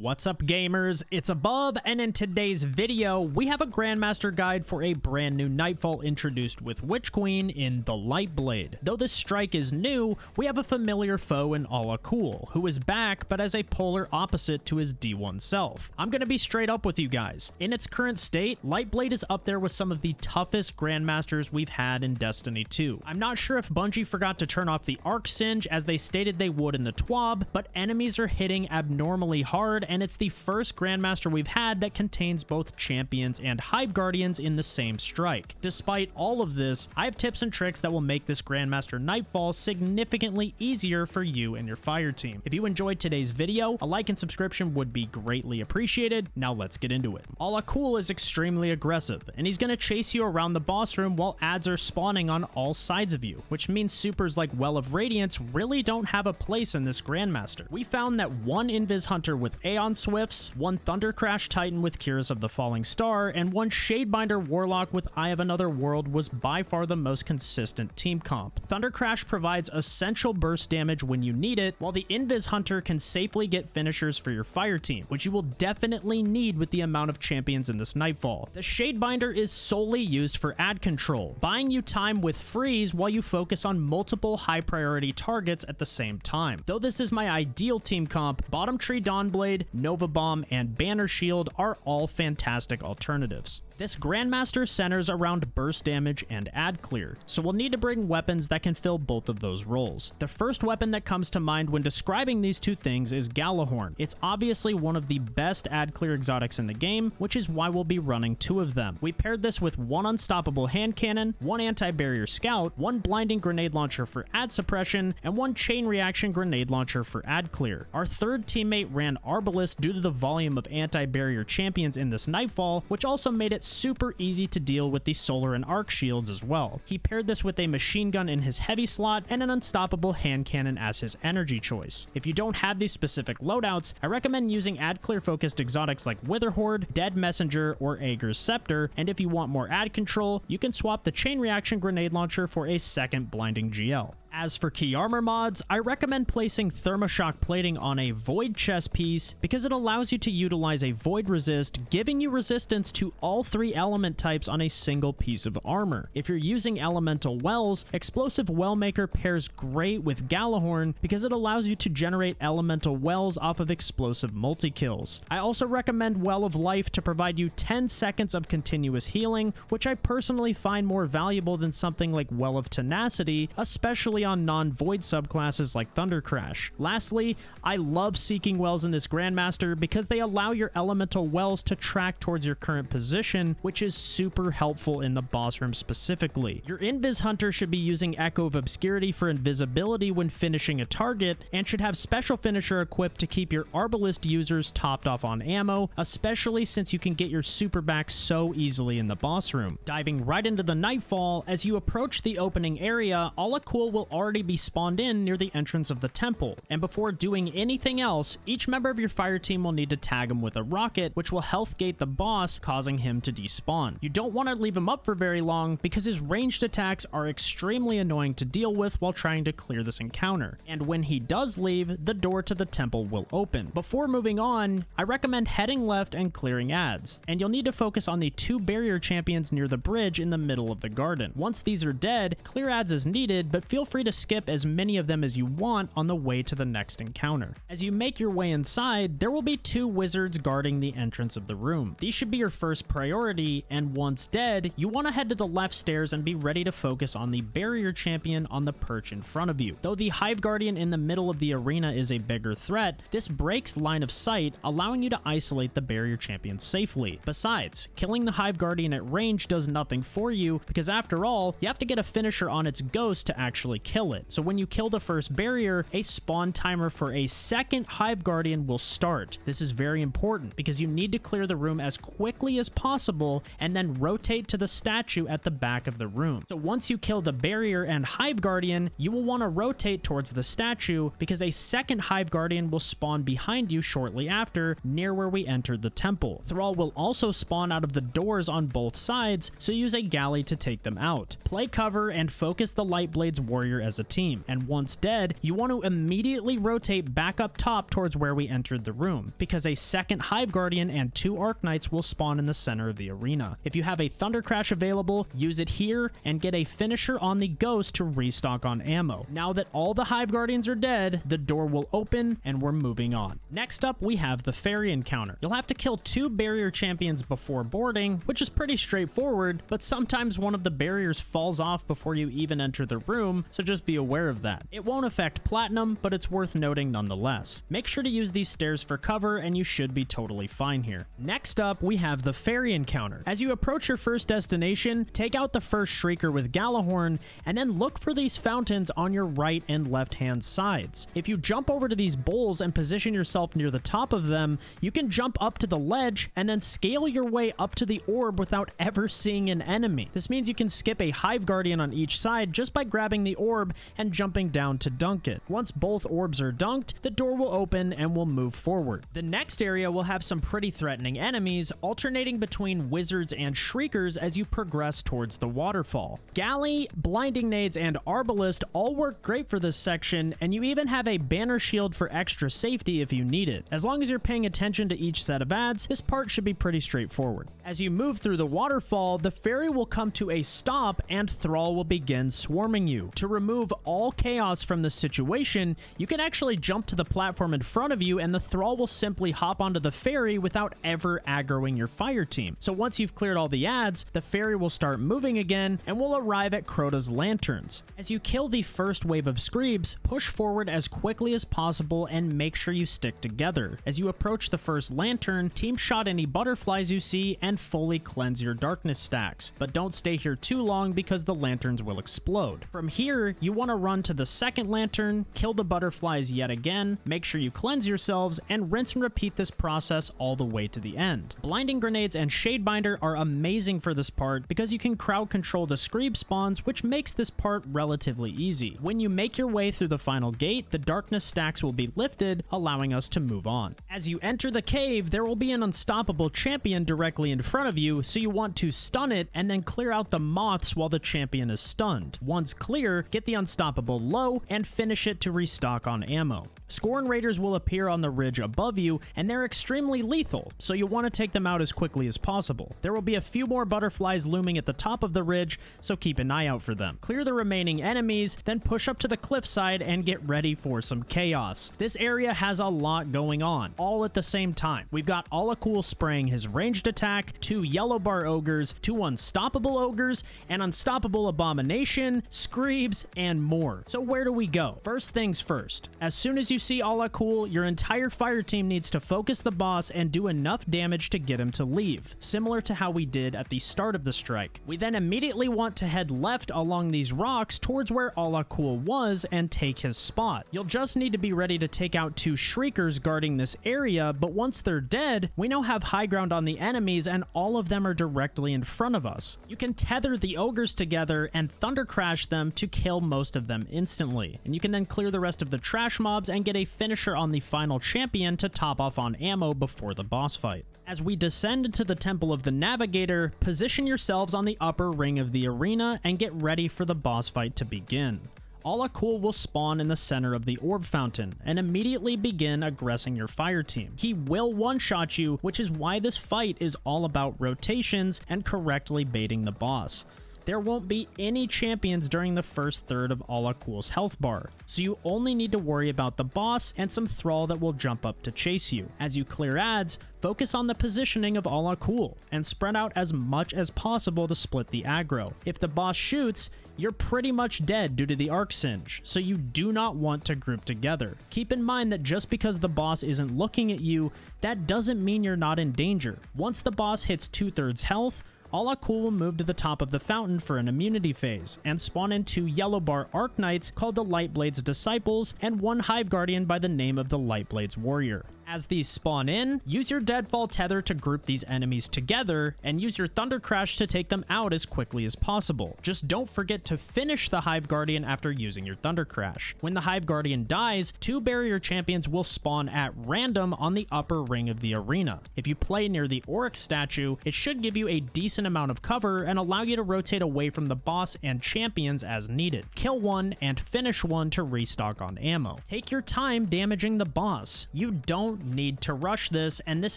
What's up, gamers? It's Above, and in today's video, we have a Grandmaster guide for a brand new Nightfall introduced with Witch Queen in the Lightblade. Though this strike is new, we have a familiar foe in Cool, who is back but as a polar opposite to his D1 self. I'm gonna be straight up with you guys. In its current state, Lightblade is up there with some of the toughest Grandmasters we've had in Destiny 2. I'm not sure if Bungie forgot to turn off the arc singe as they stated they would in the TWAB, but enemies are hitting abnormally hard, and it's the first Grandmaster we've had that contains both champions and Hive Guardians in the same strike. Despite all of this, I have tips and tricks that will make this Grandmaster Nightfall significantly easier for you and your fire team. If you enjoyed today's video, a like and subscription would be greatly appreciated. Now let's get into it. Cool is extremely aggressive, and he's going to chase you around the boss room while adds are spawning on all sides of you, which means supers like Well of Radiance really don't have a place in this Grandmaster. We found that one Invis Hunter with Aeon Swifts, one Thunder Crash Titan with Cures of the Falling Star, and one Shadebinder Warlock with Eye of Another World was by far the most consistent team comp. Thunder Crash provides essential burst damage when you need it, while the Invis Hunter can safely get finishers for your fire team, which you will definitely need with the amount of champions in this Nightfall. The Shadebinder is solely used for ad control, buying you time with freeze while you focus on multiple high priority targets at the same time. Though this is my ideal team comp, Bottom Tree Dawnblade, Nova Bomb, and Banner Shield are all fantastic alternatives. This Grandmaster centers around burst damage and ad clear, so we'll need to bring weapons that can fill both of those roles. The first weapon that comes to mind when describing these two things is Galahorn. It's obviously one of the best ad clear exotics in the game, which is why we'll be running two of them. We paired this with one unstoppable hand cannon, one anti-barrier scout, one blinding grenade launcher for ad suppression, and one chain reaction grenade launcher for ad clear. Our third teammate ran Arbalest due to the volume of anti-barrier champions in this Nightfall, which also made it super easy to deal with the solar and arc shields as well. He paired this with a machine gun in his heavy slot and an unstoppable hand cannon as his energy choice. If you don't have these specific loadouts, I recommend using ad clear focused exotics like Witherhoard, Dead Messenger, or Aeger's Scepter, and if you want more ad control, you can swap the chain reaction grenade launcher for a second blinding GL. As for key armor mods, I recommend placing Thermoshock plating on a Void chest piece because it allows you to utilize a Void resist, giving you resistance to all three element types on a single piece of armor. If you're using elemental wells, Explosive Wellmaker pairs great with Galahorn because it allows you to generate elemental wells off of explosive multi-kills. I also recommend Well of Life to provide you 10 seconds of continuous healing, which I personally find more valuable than something like Well of Tenacity, especially on non-void subclasses like Thunder Crash. Lastly, I love Seeking Wells in this Grandmaster because they allow your elemental wells to track towards your current position, which is super helpful in the boss room specifically. Your Invis Hunter should be using Echo of Obscurity for invisibility when finishing a target, and should have Special Finisher equipped to keep your Arbalest users topped off on ammo, especially since you can get your super back so easily in the boss room. Diving right into the Nightfall, as you approach the opening area, Cool will already be spawned in near the entrance of the temple, and before doing anything else, each member of your fire team will need to tag him with a rocket, which will health gate the boss, causing him to despawn. You don't want to leave him up for very long because his ranged attacks are extremely annoying to deal with while trying to clear this encounter, and when he does leave, the door to the temple will open. Before moving on, I recommend heading left and clearing ads, and you'll need to focus on the two barrier champions near the bridge in the middle of the garden. Once these are dead, clear ads as needed, but feel free to skip as many of them as you want on the way to the next encounter. As you make your way inside, there will be two wizards guarding the entrance of the room. These should be your first priority, and once dead, you want to head to the left stairs and be ready to focus on the barrier champion on the perch in front of you. Though the Hive Guardian in the middle of the arena is a bigger threat, this breaks line of sight, allowing you to isolate the barrier champion safely. Besides, killing the Hive Guardian at range does nothing for you because after all, you have to get a finisher on its ghost to actually kill it. So when you kill the first barrier, a spawn timer for a second Hive Guardian will start. This is very important because you need to clear the room as quickly as possible and then rotate to the statue at the back of the room. So once you kill the barrier and Hive Guardian, you will want to rotate towards the statue because a second Hive Guardian will spawn behind you shortly after, near where we entered the temple. Thrall will also spawn out of the doors on both sides, so use a galley to take them out. Play cover and focus the Lightblade's warrior as a team. And once dead, you want to immediately rotate back up top towards where we entered the room, because a second Hive Guardian and 2 Arc-Knights will spawn in the center of the arena. If you have a Thunder Crash available, use it here and get a finisher on the Ghost to restock on ammo. Now that all the Hive Guardians are dead, the door will open and we're moving on. Next up, we have the Fairy encounter. You'll have to kill 2 barrier champions before boarding, which is pretty straightforward, but sometimes one of the barriers falls off before you even enter the room, so just be aware of that. It won't affect Platinum, but it's worth noting nonetheless. Make sure to use these stairs for cover and you should be totally fine here. Next up, we have the Fairy encounter. As you approach your first destination, take out the first Shrieker with Galahorn, and then look for these fountains on your right and left hand sides. If you jump over to these bowls and position yourself near the top of them, you can jump up to the ledge and then scale your way up to the orb without ever seeing an enemy. This means you can skip a Hive Guardian on each side just by grabbing the orb and jumping down to dunk it. Once both orbs are dunked, the door will open and we'll move forward. The next area will have some pretty threatening enemies, alternating between wizards and shriekers as you progress towards the waterfall. Galley, Blinding Nades, and Arbalist all work great for this section, and you even have a banner shield for extra safety if you need it. As long as you're paying attention to each set of ads, this part should be pretty straightforward. As you move through the waterfall, the Fairy will come to a stop and Thrall will begin swarming you. To remove all chaos from the situation, you can actually jump to the platform in front of you and the Thrall will simply hop onto the Fairy without ever aggroing your fire team. So once you've cleared all the ads, the Fairy will start moving again and will arrive at Crota's lanterns. As you kill the first wave of Screebs, push forward as quickly as possible and make sure you stick together. As you approach the first lantern, team shot any butterflies you see and fully cleanse your darkness stacks. But don't stay here too long because the lanterns will explode. From here, you want to run to the second lantern, kill the butterflies yet again, make sure you cleanse yourselves, and rinse and repeat this process all the way to the end. Blinding Grenades and Shadebinder are amazing for this part because you can crowd control the Screeb spawns, which makes this part relatively easy. When you make your way through the final gate, the darkness stacks will be lifted, allowing us to move on. As you enter the cave, there will be an unstoppable champion directly in front of you, so you want to stun it and then clear out the moths while the champion is stunned. Once clear, get the unstoppable low and finish it to restock on ammo. Scorn Raiders will appear on the ridge above you, and they're extremely lethal, so you'll want to take them out as quickly as possible. There will be a few more butterflies looming at the top of the ridge, so keep an eye out for them. Clear the remaining enemies, then push up to the cliffside and get ready for some chaos. This area has a lot going on, all at the same time. We've got Alakul spraying his ranged attack, 2 yellow bar ogres, 2 unstoppable ogres, an unstoppable abomination, Screebs, and more. So where do we go? First things first. As soon as you see Alakul, your entire fire team needs to focus the boss and do enough damage to get him to leave, similar to how we did at the start of the strike. We then immediately want to head left along these rocks towards where Alakul was and take his spot. You'll just need to be ready to take out 2 Shriekers guarding this area, but once they're dead, we now have high ground on the enemies and all of them are directly in front of us. You can tether the ogres together and thunder crash them to kill most of them instantly, and you can then clear the rest of the trash mobs and get a finisher on the final champion to top off on ammo before the boss fight. As we descend into the Temple of the Navigator, position yourselves on the upper ring of the arena and get ready for the boss fight to begin. Alakul will spawn in the center of the orb fountain and immediately begin aggressing your fire team. He will one-shot you, which is why this fight is all about rotations and correctly baiting the boss. There won't be any champions during the first third of Alakul's health bar, so you only need to worry about the boss and some thrall that will jump up to chase you. As you clear ads, focus on the positioning of Alakul and spread out as much as possible to split the aggro. If the boss shoots, you're pretty much dead due to the arc singe, so you do not want to group together. Keep in mind that just because the boss isn't looking at you, that doesn't mean you're not in danger. Once the boss hits 2/3 health, Alakul will move to the top of the fountain for an immunity phase, and spawn in 2 yellow bar Arc Knights called the Lightblade's Disciples, and 1 Hive Guardian by the name of the Lightblade's Warrior. As these spawn in, use your Deadfall tether to group these enemies together, and use your Thunder Crash to take them out as quickly as possible. Just don't forget to finish the Hive Guardian after using your Thunder Crash. When the Hive Guardian dies, 2 barrier champions will spawn at random on the upper ring of the arena. If you play near the Oryx statue, it should give you a decent amount of cover and allow you to rotate away from the boss and champions as needed. Kill one and finish one to restock on ammo. Take your time damaging the boss. You don't need to rush this, and this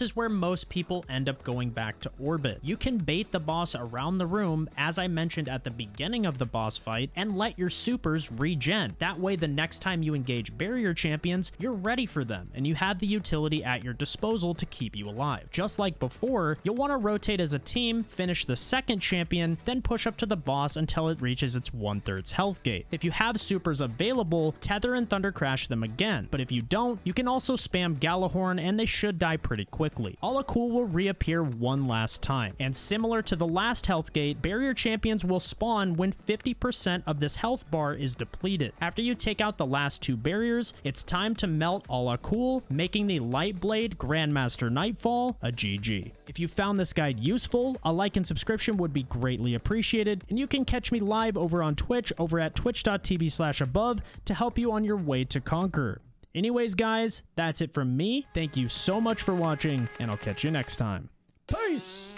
is where most people end up going back to orbit. You can bait the boss around the room, as I mentioned at the beginning of the boss fight, and let your supers regen. That way, the next time you engage barrier champions, you're ready for them, and you have the utility at your disposal to keep you alive. Just like before, you'll want to rotate as a team, finish the second champion, then push up to the boss until it reaches its 1/3 health gate. If you have supers available, tether and Thunder Crash them again, but if you don't, you can also spam Galahorn and they should die pretty quickly. Cool will reappear one last time, and similar to the last health gate, barrier champions will spawn when 50% of this health bar is depleted. After you take out the last 2 barriers, it's time to melt Cool, making the Lightblade Grandmaster Nightfall a GG. If you found this guide useful, a like and subscription would be greatly appreciated, and you can catch me live over on Twitch over at twitch.tv/above to help you on your way to Conquer. Anyways, guys, that's it from me. Thank you so much for watching, and I'll catch you next time. Peace!